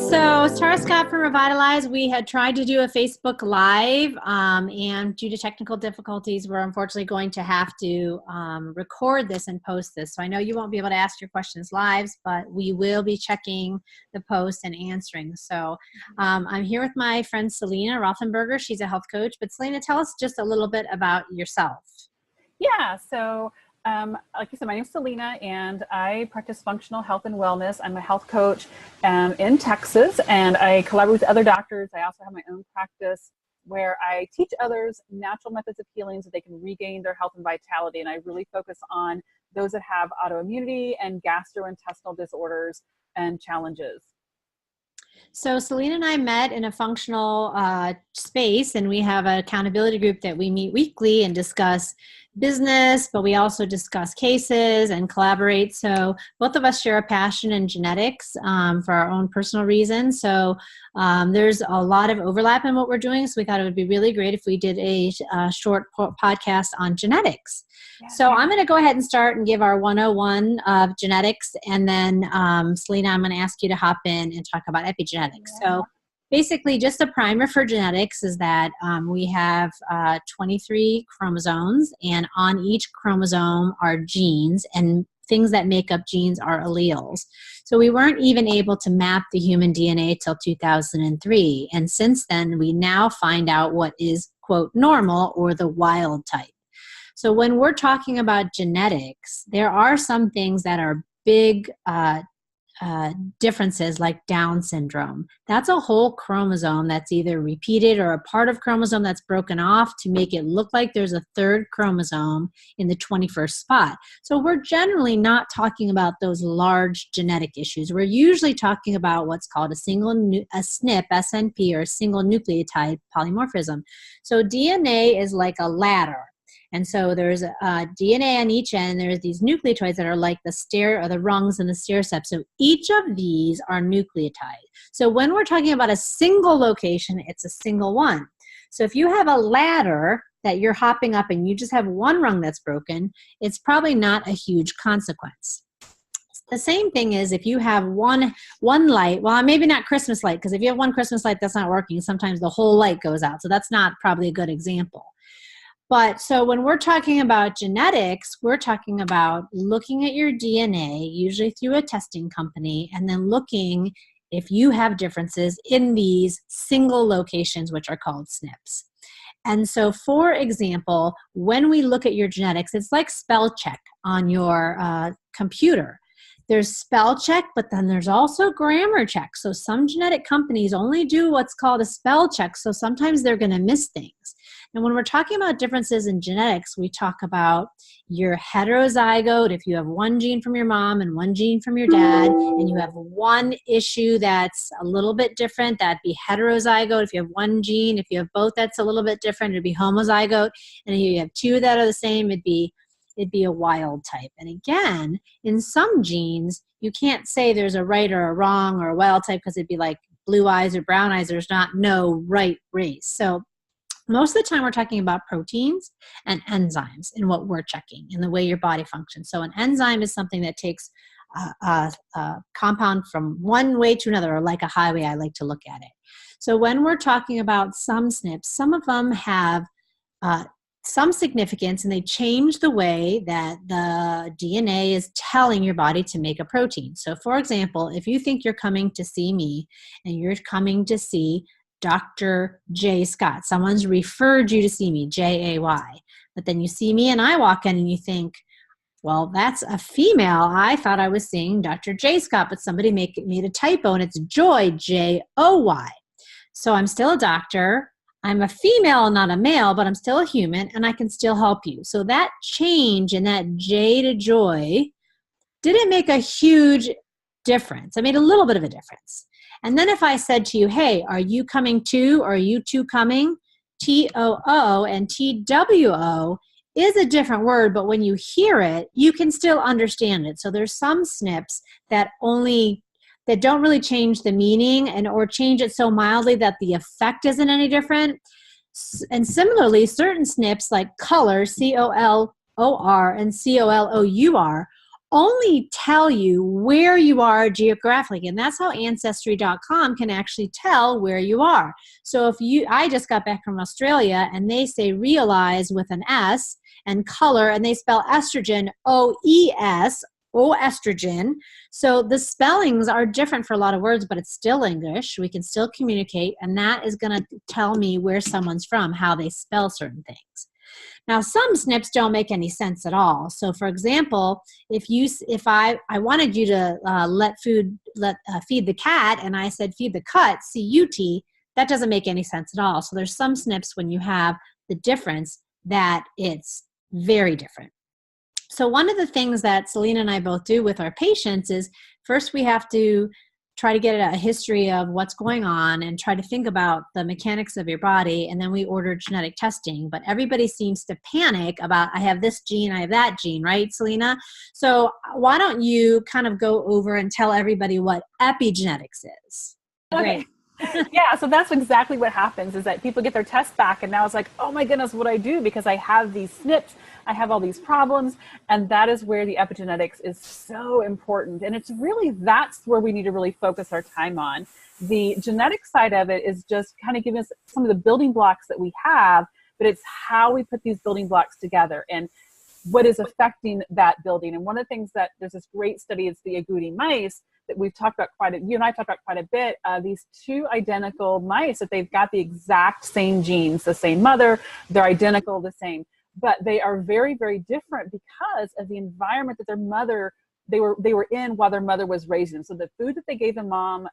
So Tara Scott from Revitalize, we had tried to do a Facebook Live, and due to technical difficulties, we're unfortunately going to have to record this and post this. So I know you won't be able to ask your questions live, but we will be checking the post and answering. So I'm here with my friend Selena Rothenberger. She's a health coach. But Selena, tell us just a little bit about yourself. Yeah, so like you said, my name is Selena, and I practice functional health and wellness. I'm a health coach in Texas, and I collaborate with other doctors. I also have my own practice where I teach others natural methods of healing so they can regain their health and vitality. And I really focus on those that have autoimmunity and gastrointestinal disorders and challenges. So Selena and I met in a functional space, and we have an accountability group that we meet weekly and discuss business, but we also discuss cases and collaborate. So both of us share a passion in genetics for our own personal reasons. So there's a lot of overlap in what we're doing. So we thought it would be really great if we did a short podcast on genetics. Yeah. So I'm going to go ahead and start and give our 101 of genetics. And then Selena, I'm going to ask you to hop in and talk about epigenetics. Yeah. So basically, just a primer for genetics is that we have 23 chromosomes, and on each chromosome are genes, and things that make up genes are alleles. So we weren't even able to map the human DNA till 2003. And since then, we now find out what is, quote, normal or the wild type. So when we're talking about genetics, there are some things that are big differences, like Down syndrome. That's a whole chromosome that's either repeated or a part of chromosome that's broken off to make it look like there's a third chromosome in the 21st spot. So we're generally not talking about those large genetic issues. We're usually talking about what's called a SNP, SNP, or a single nucleotide polymorphism. So DNA is like a ladder. And so there's DNA on each end. There's these nucleotides that are like the stair or the rungs in the stair step. So each of these are nucleotides. So when we're talking about a single location, it's a single one. So if you have a ladder that you're hopping up and you just have one rung that's broken, it's probably not a huge consequence. The same thing is if you have one light, well, maybe not Christmas light, because if you have one Christmas light that's not working, sometimes the whole light goes out. So that's not probably a good example. But so when we're talking about genetics, we're talking about looking at your DNA, usually through a testing company, and then looking if you have differences in these single locations, which are called SNPs. And so, for example, when we look at your genetics, it's like spell check on your computer. There's spell check, but then there's also grammar check. So some genetic companies only do what's called a spell check. So sometimes they're going to miss things. And when we're talking about differences in genetics, we talk about your heterozygote. If you have one gene from your mom and one gene from your dad, and you have one issue that's a little bit different, that'd be heterozygote. If you have one gene, if you have both, that's a little bit different, it'd be homozygote. And if you have two that are the same, it'd be a wild type. And again, in some genes, you can't say there's a right or a wrong or a wild type, because it'd be like blue eyes or brown eyes. There's not no right race. So most of the time we're talking about proteins and enzymes in what we're checking in the way your body functions. So an enzyme is something that takes a compound from one way to another, or like a highway, I like to look at it. So when we're talking about some SNPs, some of them have some significance, and they change the way that the DNA is telling your body to make a protein. So for example, if you think you're coming to see me and you're coming to see Dr. J. Scott, someone's referred you to see me, J-A-Y, but then you see me and I walk in and you think, well, that's a female. I thought I was seeing Dr. J. Scott, but somebody made a typo and it's Joy, J-O-Y. So I'm still a doctor. I'm a female, not a male, but I'm still a human, and I can still help you. So that change in that J to Joy didn't make a huge difference. I made a little bit of a difference. And then if I said to you, hey, are you coming too, or are you two coming? T-O-O and T-W-O is a different word, but when you hear it, you can still understand it. So there's some SNPs that don't really change the meaning or change it so mildly that the effect isn't any different. And similarly, certain SNPs like color, C-O-L-O-R and C-O-L-O-U-R, only tell you where you are geographically, and that's how Ancestry.com can actually tell where you are. So I just got back from Australia, and they say realize with an S, and color, and they spell estrogen, O-E-S, estrogen. So the spellings are different for a lot of words, but it's still English. We can still communicate, and that is going to tell me where someone's from, how they spell certain things. Now, some SNPs don't make any sense at all. So, for example, if I wanted you to feed the cat, and I said feed the cut, C-U-T, that doesn't make any sense at all. So there's some SNPs when you have the difference that it's very different. So one of the things that Selena and I both do with our patients is first we have to try to get a history of what's going on and try to think about the mechanics of your body, and then we order genetic testing. But everybody seems to panic about, I have this gene, I have that gene, right, Selena? So why don't you kind of go over and tell everybody what epigenetics is? Okay. Yeah, so that's exactly what happens, is that people get their tests back, and now it's like, oh my goodness, what do I do? Because I have these SNPs, I have all these problems, and that is where the epigenetics is so important. And it's really, that's where we need to really focus our time on. The genetic side of it is just kind of giving us some of the building blocks that we have, but it's how we put these building blocks together and what is affecting that building. And one of the things that there's this great study, it's the agouti mice, that we've talked about you and I talked about quite a bit, these two identical mice that they've got the exact same genes, the same mother, they're identical, the same, but they are very, very different because of the environment that their mother, they were in while their mother was raising them. So the food that they gave the mom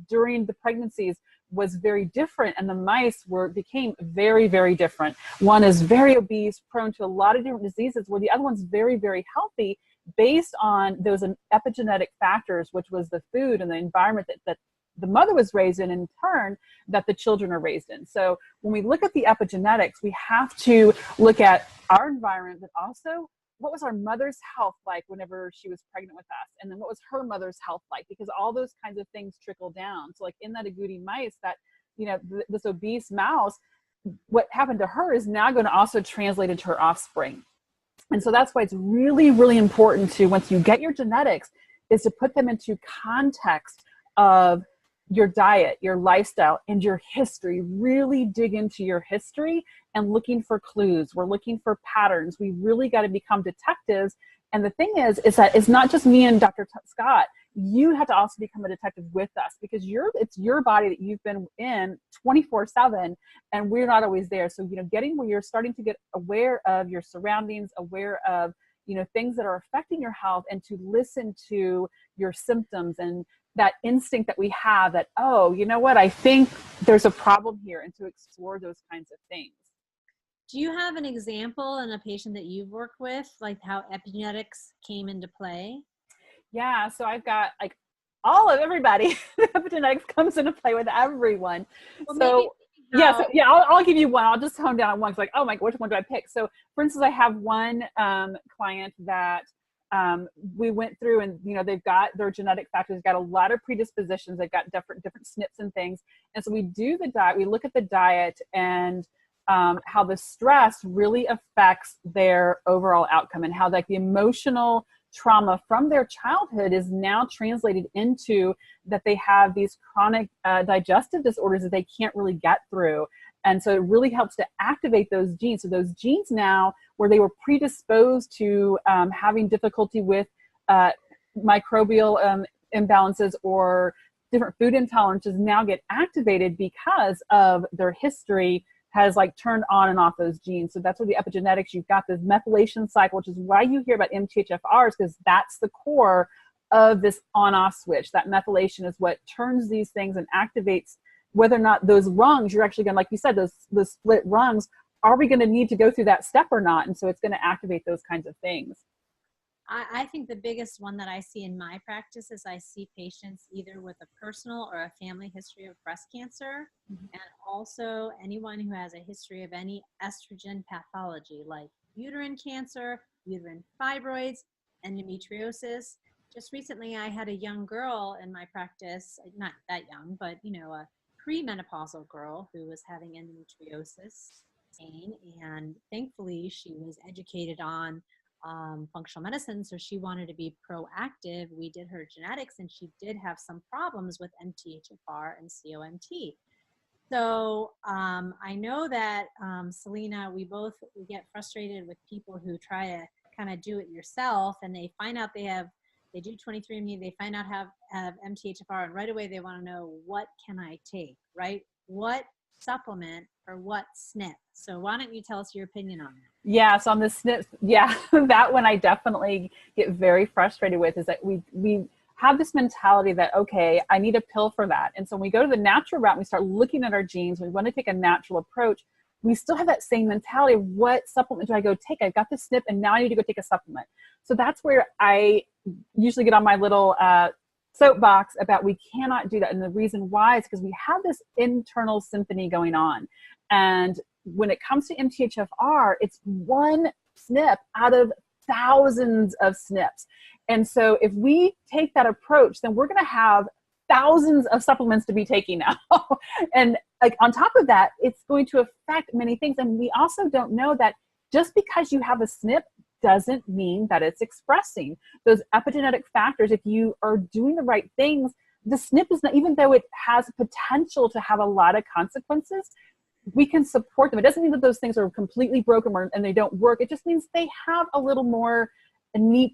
during the pregnancies was very different, and the mice became very, very different. One is very obese, prone to a lot of different diseases, where the other one's very, very healthy, based on those epigenetic factors, which was the food and the environment that the mother was raised in turn, that the children are raised in. So when we look at the epigenetics, we have to look at our environment, but also what was our mother's health like whenever she was pregnant with us? And then what was her mother's health like? Because all those kinds of things trickle down. So like in that agouti mice, that, this obese mouse, what happened to her is now going to also translate into her offspring. And so that's why it's really, really important to, once you get your genetics, is to put them into context of your diet, your lifestyle, and your history. Really dig into your history and looking for clues. We're looking for patterns. We really got to become detectives. And the thing is that it's not just me and Dr. Scott. You have to also become a detective with us, because it's your body that you've been in 24/7, and we're not always there. So, getting where you're starting to get aware of your surroundings, aware of, things that are affecting your health, and to listen to your symptoms and that instinct that we have that, oh, you know what, I think there's a problem here, and to explore those kinds of things. Do you have an example in a patient that you've worked with, like how epigenetics came into play? Yeah, so I've got like all of everybody. Epigenetics comes into play with everyone. Well, I'll give you one. I'll just hone down on one. It's like, oh my, which one do I pick? So for instance, I have one client that we went through, and they've got their genetic factors, got a lot of predispositions, they've got different SNPs and things. And so we do the diet, we look at the diet and how the stress really affects their overall outcome, and how like the emotional trauma from their childhood is now translated into that they have these chronic digestive disorders that they can't really get through. And so it really helps to activate those genes. So those genes now, where they were predisposed to having difficulty with microbial imbalances or different food intolerances, now get activated because of their history has like turned on and off those genes. So that's where the epigenetics, you've got this methylation cycle, which is why you hear about MTHFRs, because that's the core of this on-off switch. That methylation is what turns these things and activates whether or not those rungs, you're actually going to, like you said, those split rungs, are we going to need to go through that step or not? And so it's going to activate those kinds of things. I think the biggest one that I see in my practice is I see patients either with a personal or a family history of breast cancer, and also anyone who has a history of any estrogen pathology like uterine cancer, uterine fibroids, endometriosis. Just recently, I had a young girl in my practice, not that young, but a premenopausal girl who was having endometriosis pain, and thankfully she was educated on functional medicine. So she wanted to be proactive. We did her genetics, and she did have some problems with MTHFR and COMT. So I know that, Selena, we get frustrated with people who try to kind of do it yourself, and they find out they do 23andMe, they find out have MTHFR, and right away they want to know, what can I take, right? What supplement or what SNP? So why don't you tell us your opinion on that? Yeah, so on the SNPs, yeah, that one I definitely get very frustrated with, is that we have this mentality that, okay, I need a pill for that. And so when we go to the natural route, we start looking at our genes, we want to take a natural approach. We still have that same mentality of, what supplement do I go take? I've got the SNP and now I need to go take a supplement. So that's where I usually get on my little soapbox about, we cannot do that. And the reason why is because we have this internal symphony going on. And when it comes to MTHFR, it's one SNP out of thousands of SNPs. And so if we take that approach, then we're going to have thousands of supplements to be taking now. And like on top of that, it's going to affect many things. And we also don't know that just because you have a SNP doesn't mean that it's expressing those epigenetic factors. If you are doing the right things, the SNP is not, even though it has potential to have a lot of consequences, we can support them. It doesn't mean that those things are completely broken and they don't work. It just means they have a little more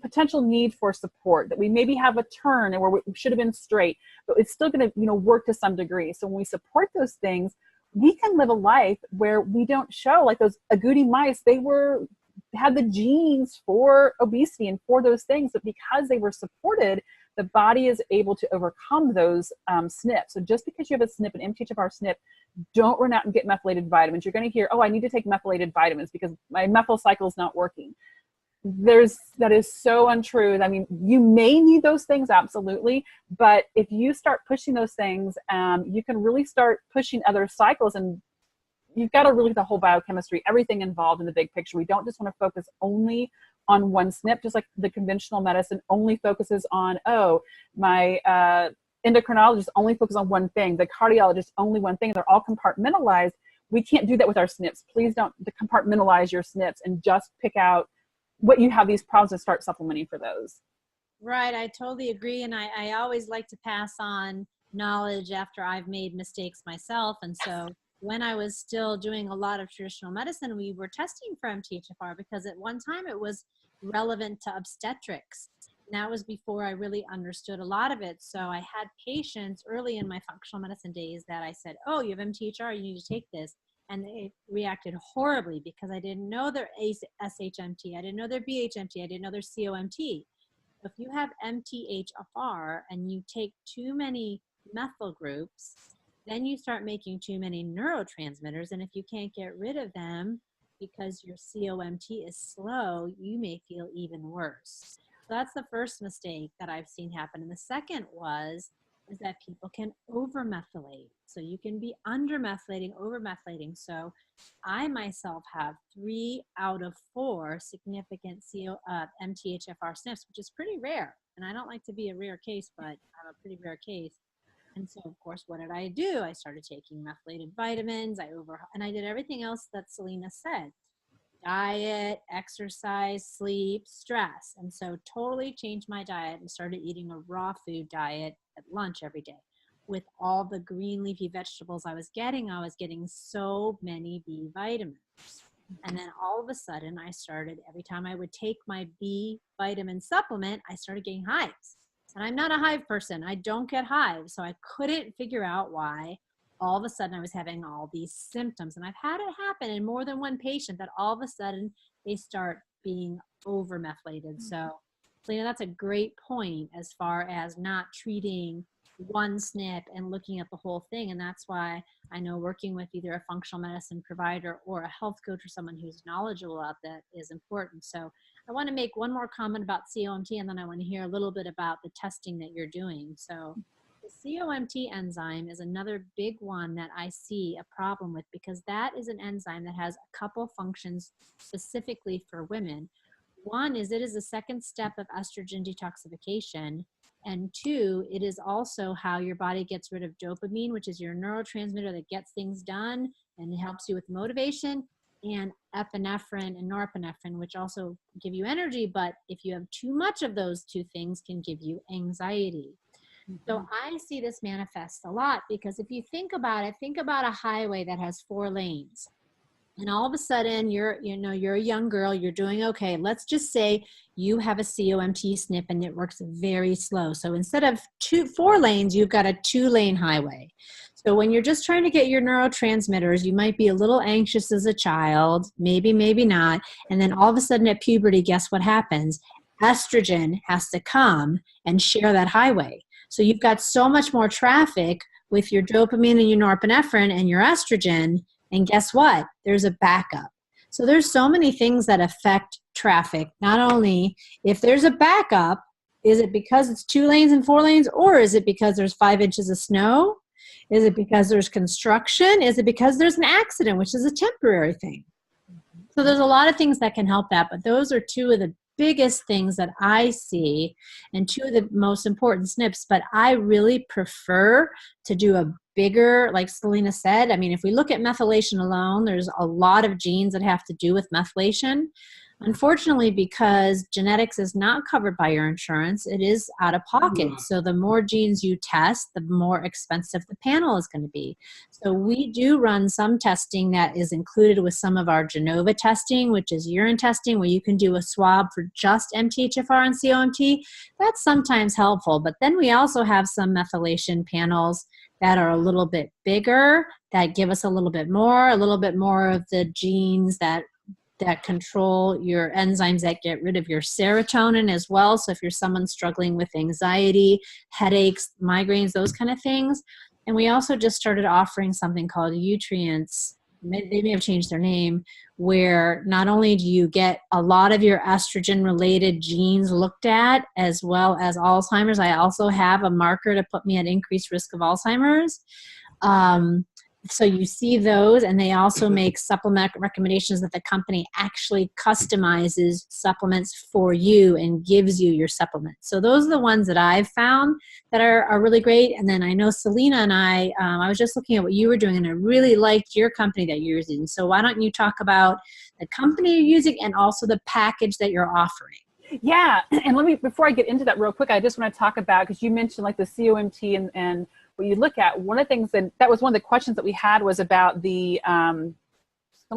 potential need for support, that we maybe have a turn and where we should have been straight, but it's still going to, work to some degree. So when we support those things, we can live a life where we don't show, like those agouti mice, they had the genes for obesity and for those things, but because they were supported, the body is able to overcome those SNPs. So just because you have a SNP, an MTHFR SNP, don't run out and get methylated vitamins. You're going to hear, oh, I need to take methylated vitamins because my methyl cycle is not working. That is so untrue. I mean, you may need those things, absolutely, but if you start pushing those things, you can really start pushing other cycles, and you've got to really the whole biochemistry, everything involved in the big picture. We don't just want to focus only on one SNP, just like the conventional medicine only focuses on, oh, my endocrinologist only focuses on one thing, the cardiologist only one thing. They're all compartmentalized. We can't do that with our SNPs. Please don't compartmentalize your SNPs and just pick out what you have these problems and start supplementing for those. Right, I totally agree. And I always like to pass on knowledge after I've made mistakes myself. And so when I was still doing a lot of traditional medicine, we were testing for MTHFR because at one time it was relevant to obstetrics. And that was before I really understood a lot of it. So I had patients early in my functional medicine days that I said, oh, you have MTHFR, you need to take this. And they reacted horribly because I didn't know their SHMT, I didn't know their BHMT, I didn't know their COMT. If you have MTHFR and you take too many methyl groups, then you start making too many neurotransmitters. And if you can't get rid of them because your COMT is slow, you may feel even worse. So that's the first mistake that I've seen happen. And the second is that people can over-methylate. So you can be under-methylating, over-methylating. So I myself have 3 out of 4 significant MTHFR SNPs, which is pretty rare. And I don't like to be a rare case, but I'm a pretty rare case. And so, of course, what did I do? I started taking methylated vitamins. And I did everything else that Selena said. Diet, exercise, sleep, stress. And so totally changed my diet and started eating a raw food diet at lunch every day. With all the green leafy vegetables I was getting so many B vitamins. And then all of a sudden I started, every time I would take my B vitamin supplement, I started getting hives. And I'm not a hive person. I don't get hives. So I couldn't figure out why all of a sudden I was having all these symptoms. And I've had it happen in more than one patient that all of a sudden they start being over methylated. So, Selena, that's a great point as far as not treating one SNP and looking at the whole thing. And that's why I know working with either a functional medicine provider or a health coach or someone who's knowledgeable about that is important. So I want to make one more comment about COMT, and then I want to hear a little bit about the testing that you're doing. So the COMT enzyme is another big one that I see a problem with, because that is an enzyme that has a couple functions specifically for women. One is it is the second step of estrogen detoxification. And 2, it is also how your body gets rid of dopamine, which is your neurotransmitter that gets things done and it helps you with motivation. and epinephrine and norepinephrine, which also give you energy. But if you have too much of those two things, can give you anxiety. So I see this manifest a lot, because if you think about it, think about a highway that has 4 lanes. And all of a sudden you're a young girl, you're doing okay. Let's just say you have a COMT SNP and it works very slow. So instead of 4 lanes, you've got a 2-lane highway. So when you're just trying to get your neurotransmitters, you might be a little anxious as a child, maybe not. And then all of a sudden at puberty, guess what happens? Estrogen has to come and share that highway. So you've got so much more traffic with your dopamine and your norepinephrine and your estrogen. And guess what? There's a backup. So there's so many things that affect traffic. Not only if there's a backup, is it because it's 2 lanes and 4 lanes, or is it because there's 5 inches of snow? Is it because there's construction? Is it because there's an accident, which is a temporary thing? So there's a lot of things that can help that, but those are 2 of the biggest things that I see and 2 of the most important SNPs. But I really prefer to do a bigger, like Selena said. I mean, if we look at methylation alone, there's a lot of genes that have to do with methylation. Unfortunately, because genetics is not covered by your insurance, it is out of pocket. So the more genes you test, the more expensive the panel is going to be. So we do run some testing that is included with some of our Genova testing, which is urine testing, where you can do a swab for just MTHFR and COMT. That's sometimes helpful. But then we also have some methylation panels that are a little bit bigger, that give us a little bit more of the genes that control your enzymes that get rid of your serotonin as well. So if you're someone struggling with anxiety, headaches, migraines, those kind of things. And we also just started offering something called Nutrients. They may have changed their name, where not only do you get a lot of your estrogen-related genes looked at, as well as Alzheimer's. I also have a marker to put me at increased risk of Alzheimer's. So you see those, and they also make supplement recommendations that the company actually customizes supplements for you and gives you your supplements. So those are the ones that I've found that are really great. And then I know Selena and I was just looking at what you were doing, and I really liked your company that you're using. So why don't you talk about the company you're using and also the package that you're offering? Yeah, and before I get into that real quick, I just want to talk about, because you mentioned like the COMT and what you look at, one of the things that was one of the questions that we had was about the, someone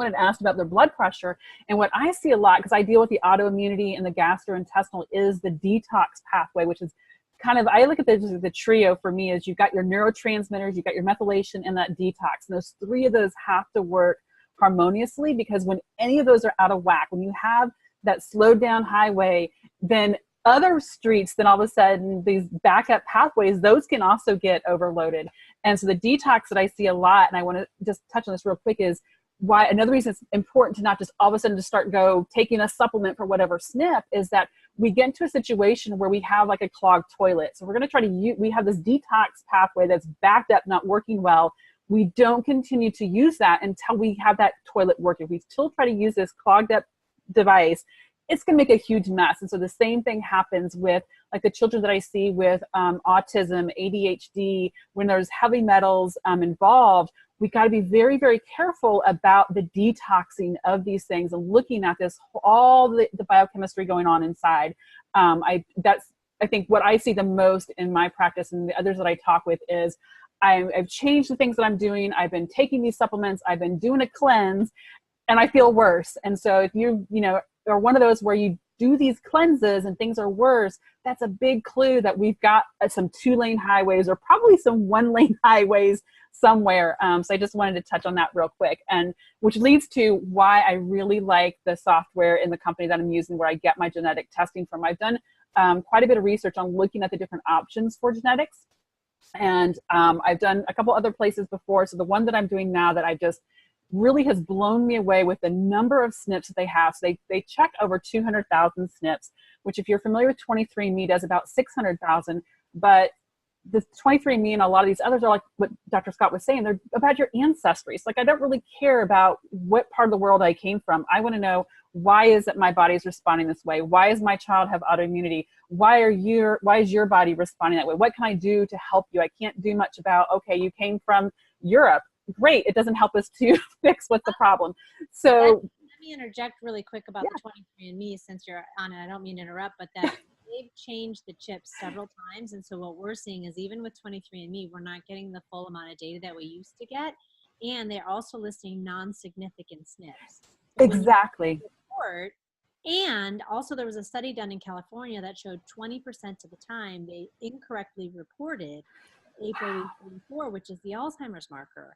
had asked about their blood pressure. And what I see a lot, because I deal with the autoimmunity and the gastrointestinal, is the detox pathway, which is kind of, I look at the trio for me is you've got your neurotransmitters, you've got your methylation, and that detox. And those 3 of those have to work harmoniously, because when any of those are out of whack, when you have that slowed down highway, then other streets, then all of a sudden these backup pathways, those can also get overloaded. And so the detox that I see a lot, and I want to just touch on this real quick, is why another reason it's important to not just all of a sudden just start taking a supplement for whatever SNP, is that we get into a situation where we have like a clogged toilet. So we're going to try to we have this detox pathway that's backed up, not working well. We don't continue to use that until we have that toilet working. We still try to use this clogged up device, it's going to make a huge mess. And so the same thing happens with like the children that I see with autism, ADHD. When there's heavy metals involved, we got to be very, very careful about the detoxing of these things and looking at this, all the biochemistry going on inside. That's, I think, what I see the most in my practice, and the others that I talk with, is I've changed the things that I'm doing. I've been taking these supplements. I've been doing a cleanse, and I feel worse. And so if you are one of those where you do these cleanses and things are worse, that's a big clue that we've got some 2-lane highways, or probably some 1-lane highways somewhere. So I just wanted to touch on that real quick, and which leads to why I really like the software in the company that I'm using, where I get my genetic testing from. I've done quite a bit of research on looking at the different options for genetics. And I've done a couple other places before. So the one that I'm doing now that I just really has blown me away with the number of SNPs that they have. So they check over 200,000 SNPs, which if you're familiar with 23andMe does about 600,000. But the 23andMe and a lot of these others are like what Dr. Scott was saying, they're about your ancestry. It's like, I don't really care about what part of the world I came from. I want to know, why is it my body is responding this way? Why does my child have autoimmunity? Why is your body responding that way? What can I do to help you? I can't do much about, okay, you came from Europe. great. It doesn't help us to fix what's the problem. So let me interject really quick about the 23andMe since you're on it. I don't mean to interrupt, but that they've changed the chips several times. And so what we're seeing is even with 23andMe, we're not getting the full amount of data that we used to get. And they're also listing non-significant SNPs. So exactly. report, and also there was a study done in California that showed 20% of the time they incorrectly reported ApoE44, which is the Alzheimer's marker.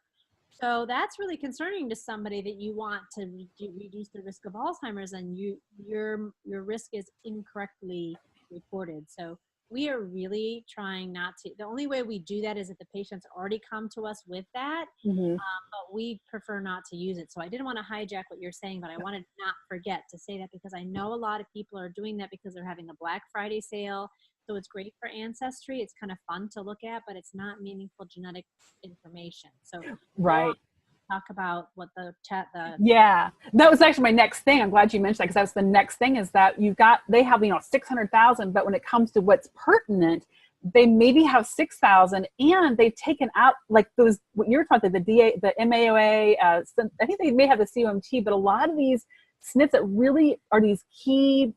So that's really concerning to somebody that you want to reduce the risk of Alzheimer's, and your risk is incorrectly reported. So we are really trying not to. The only way we do that is if the patients already come to us with that, but we prefer not to use it. So I didn't want to hijack what you're saying, but I wanted to not forget to say that because I know a lot of people are doing that because they're having a Black Friday sale. So it's great for Ancestry. It's kind of fun to look at, but it's not meaningful genetic information. So right. Talk about what yeah, that was actually my next thing. I'm glad you mentioned that because that's the next thing is that they have 600,000, but when it comes to what's pertinent, they maybe have 6,000, and they've taken out like those what you're talking about, the MAOA. I think they may have the COMT, but a lot of these SNPs that really are these key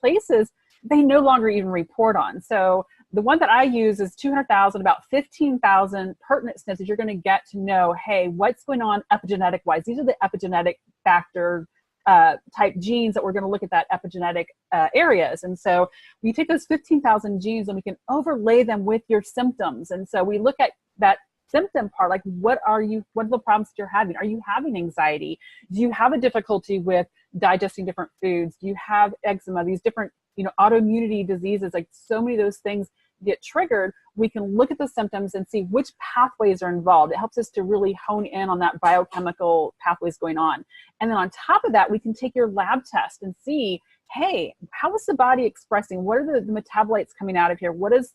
places, they no longer even report on. So the one that I use is 200,000, about 15,000 pertinent SNPs that you're going to get to know, hey, what's going on epigenetic wise? These are the epigenetic factor type genes that we're going to look at that epigenetic areas. And so we take those 15,000 genes and we can overlay them with your symptoms. And so we look at that symptom part, like what are the problems that you're having? Are you having anxiety? Do you have a difficulty with digesting different foods? Do you have eczema? These different autoimmunity diseases, like so many of those things get triggered. We can look at the symptoms and see which pathways are involved. It helps us to really hone in on that biochemical pathways going on. And then on top of that, we can take your lab test and see, hey, how is the body expressing? What are the metabolites coming out of here? What is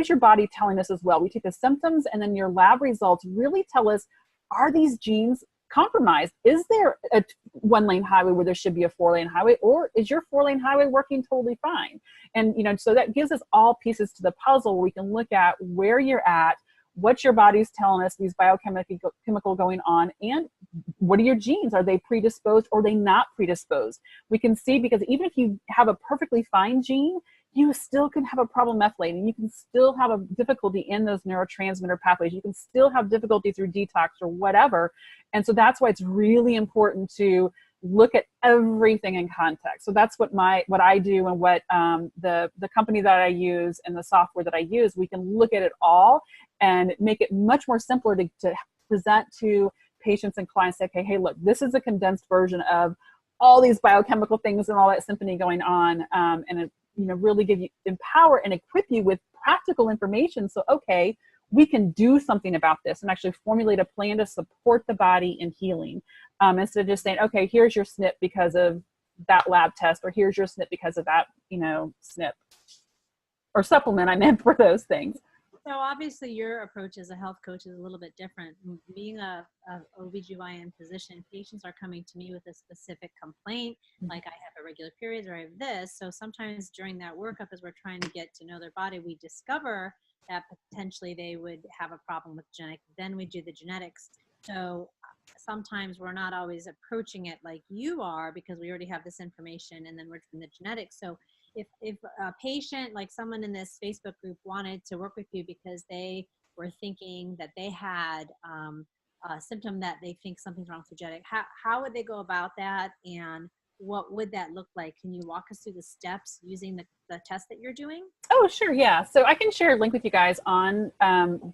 your body telling us as well? We take the symptoms, and then your lab results really tell us, are these genes compromised? Is there a one-lane highway where there should be a four-lane highway, or is your four-lane highway working totally fine? And so that gives us all pieces to the puzzle where we can look at where you're at, what your body's telling us, these biochemical going on, and what are your genes? Are they predisposed or are they not predisposed? We can see, because even if you have a perfectly fine gene, you still can have a problem methylating. You can still have a difficulty in those neurotransmitter pathways. You can still have difficulty through detox or whatever. And so that's why it's really important to look at everything in context. So that's what I do, and what the company that I use and the software that I use, we can look at it all and make it much more simpler to present to patients and clients. Say, okay, hey, look, this is a condensed version of all these biochemical things and all that symphony going on, and it really empower and equip you with practical information. So, okay, we can do something about this and actually formulate a plan to support the body in healing. Instead of just saying, okay, here's your SNP because of that lab test, or here's your SNP because of that, SNP or supplement I meant for those things. So obviously your approach as a health coach is a little bit different. Being a OBGYN physician, patients are coming to me with a specific complaint, like I have irregular periods or I have this. So sometimes during that workup, as we're trying to get to know their body, we discover that potentially they would have a problem with genetics. Then we do the genetics. So sometimes we're not always approaching it like you are, because we already have this information and then we're doing the genetics. So if a patient, like someone in this Facebook group, wanted to work with you because they were thinking that they had a symptom that they think something's wrong with genetic, how would they go about that, and what would that look like? Can you walk us through the steps using the test that you're doing? Oh, sure. Yeah. So I can share a link with you guys on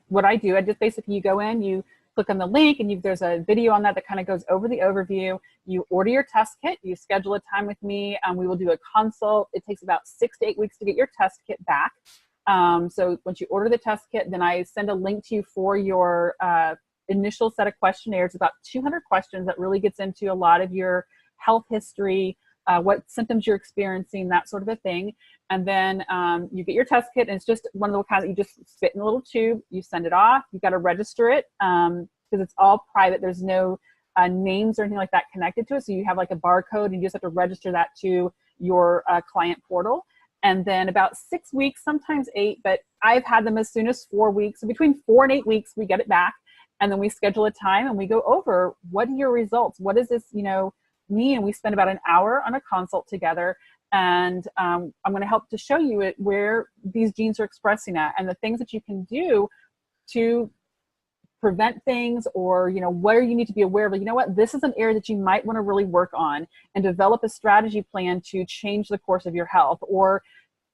what I do. I just basically, you go in, you click on the link, and there's a video on that kind of goes over the overview. You order your test kit, you schedule a time with me, we will do a consult. It takes about 6 to 8 weeks to get your test kit back. So once you order the test kit, then I send a link to you for your initial set of questionnaires, about 200 questions that really gets into a lot of your health history, what symptoms you're experiencing, that sort of a thing. And then you get your test kit, and it's just one of the kinds that you just spit in a little tube, you send it off, you got to register it because it's all private. There's no names or anything like that connected to it. So you have like a barcode, and you just have to register that to your client portal. And then about 6 weeks, sometimes 8, but I've had them as soon as 4 weeks. So between 4 and 8 weeks, we get it back. And then we schedule a time and we go over, what are your results? What does this, mean? And we spend about an hour on a consult together. And I'm going to help to show you where these genes are expressing at, and the things that you can do to prevent things, or where you need to be aware of. What, this is an area that you might want to really work on, and develop a strategy plan to change the course of your health, or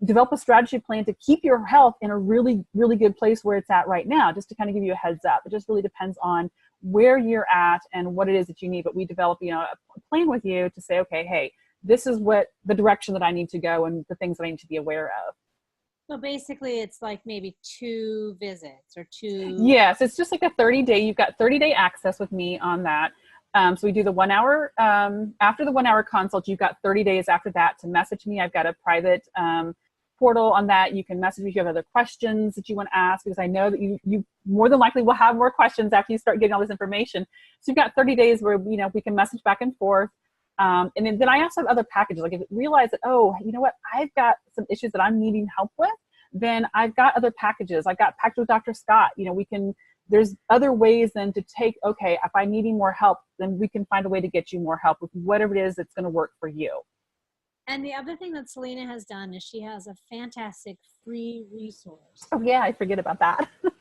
develop a strategy plan to keep your health in a really, really good place where it's at right now, just to kind of give you a heads up. It just really depends on where you're at and what it is that you need. But we develop, a plan with you to say, okay, hey, this is what the direction that I need to go and the things that I need to be aware of. So basically it's like maybe 2 visits or 2. Yes, it's just like a 30-day, you've got 30-day access with me on that. So we do the 1 hour, after the 1 hour consult, you've got 30 days after that to message me. I've got a private portal on that. You can message me if you have other questions that you want to ask, because I know that you more than likely will have more questions after you start getting all this information. So you've got 30 days where, we can message back and forth. And then I also have other packages. Like if you realize that, oh, you know what, I've got some issues that I'm needing help with, then I've got other packages. I've got package with Dr. Scott. There's other ways then to take, okay, if I'm needing more help, then we can find a way to get you more help with whatever it is that's going to work for you. And the other thing that Selena has done is she has a fantastic free resource. Oh yeah, I forget about that. 5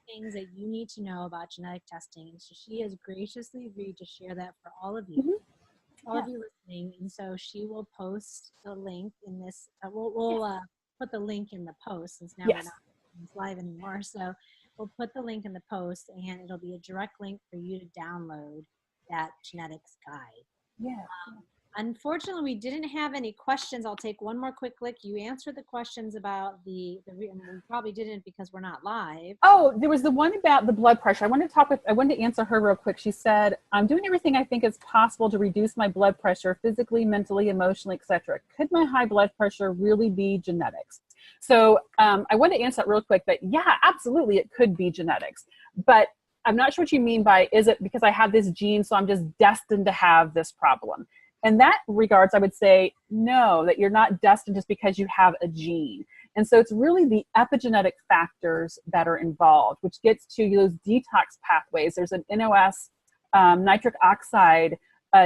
things that you need to know about genetic testing. And so she has graciously agreed to share that for all of you. All of you listening, and so she will post the link in this. We'll put the link in the post, since now we're not live anymore. So we'll put the link in the post, and it'll be a direct link for you to download that genetics guide. Yeah. Unfortunately, we didn't have any questions. I'll take one more quick look. You answered the questions about and we probably didn't because we're not live. Oh, there was the one about the blood pressure. I wanted to answer her real quick. She said, I'm doing everything I think is possible to reduce my blood pressure physically, mentally, emotionally, etc. Could my high blood pressure really be genetics? So I wanted to answer that real quick, but yeah, absolutely, it could be genetics. But I'm not sure what you mean by, is it because I have this gene, so I'm just destined to have this problem? In that regards, I would say no, that you're not destined just because you have a gene. And so it's really the epigenetic factors that are involved, which gets to those detox pathways. There's an NOS, nitric oxide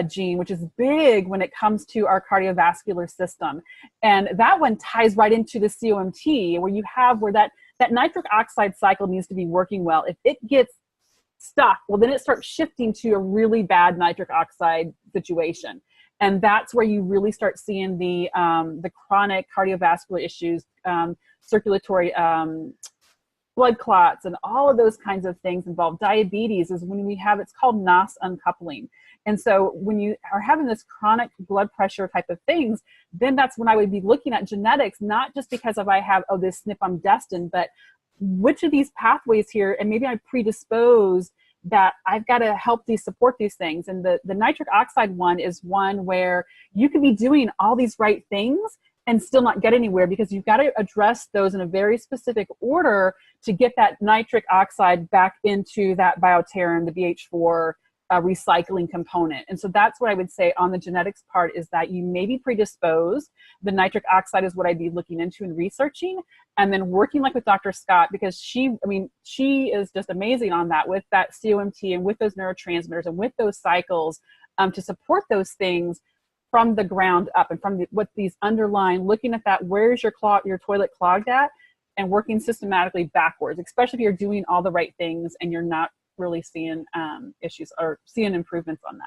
gene, which is big when it comes to our cardiovascular system. And that one ties right into the COMT, where that nitric oxide cycle needs to be working well. If it gets stuck, well, then it starts shifting to a really bad nitric oxide situation. And that's where you really start seeing the chronic cardiovascular issues, circulatory blood clots, and all of those kinds of things involved. Diabetes is when it's called NOS uncoupling. And so when you are having this chronic blood pressure type of things, then that's when I would be looking at genetics, not just because if I have, this SNP, I'm destined, but which of these pathways here, and maybe I'm predisposed, that I've got to help support these things. And the nitric oxide one is one where you could be doing all these right things and still not get anywhere, because you've got to address those in a very specific order to get that nitric oxide back into that bioterran, the BH4 recycling component. And so that's what I would say on the genetics part, is that you may be predisposed. The nitric oxide is what I'd be looking into and researching, and then working like with Dr. Scott, because she is just amazing on that, with that COMT and with those neurotransmitters and with those cycles, to support those things from the ground up, and from what these underlying, looking at that, where's your toilet clogged at, and working systematically backwards, especially if you're doing all the right things and you're not really seeing issues or seeing improvements on that.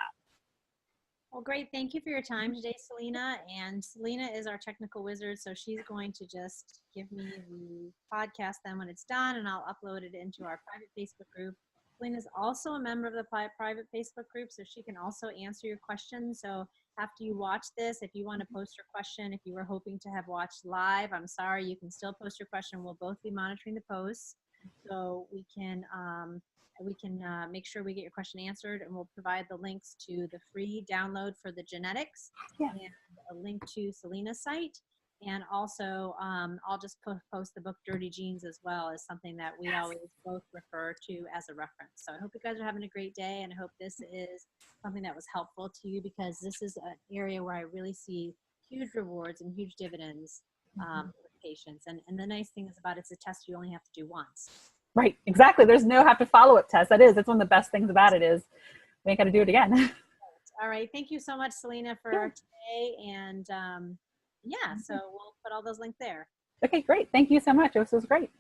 Well, great. Thank you for your time today, Selena. And Selena is our technical wizard, so she's going to just give me the podcast then when it's done, and I'll upload it into our private Facebook group. Selena is also a member of the private Facebook group, so she can also answer your questions. So after you watch this, if you want to post your question, if you were hoping to have watched live, I'm sorry, you can still post your question. We'll both be monitoring the posts, so we can make sure we get your question answered, and we'll provide the links to the free download for the genetics, and a link to Selena's site. And also, I'll just post the book Dirty Genes as well, as something that we always both refer to as a reference. So I hope you guys are having a great day, and I hope this is something that was helpful to you, because this is an area where I really see huge rewards and huge dividends with patients. And the nice thing is about it's a test you only have to do once. Right, exactly. There's no have to follow-up test. That's one of the best things about it is we ain't got to do it again. All right. Thank you so much, Selena, for Sure. today. And yeah, so we'll put all those links there. Okay, great. Thank you so much. This was great.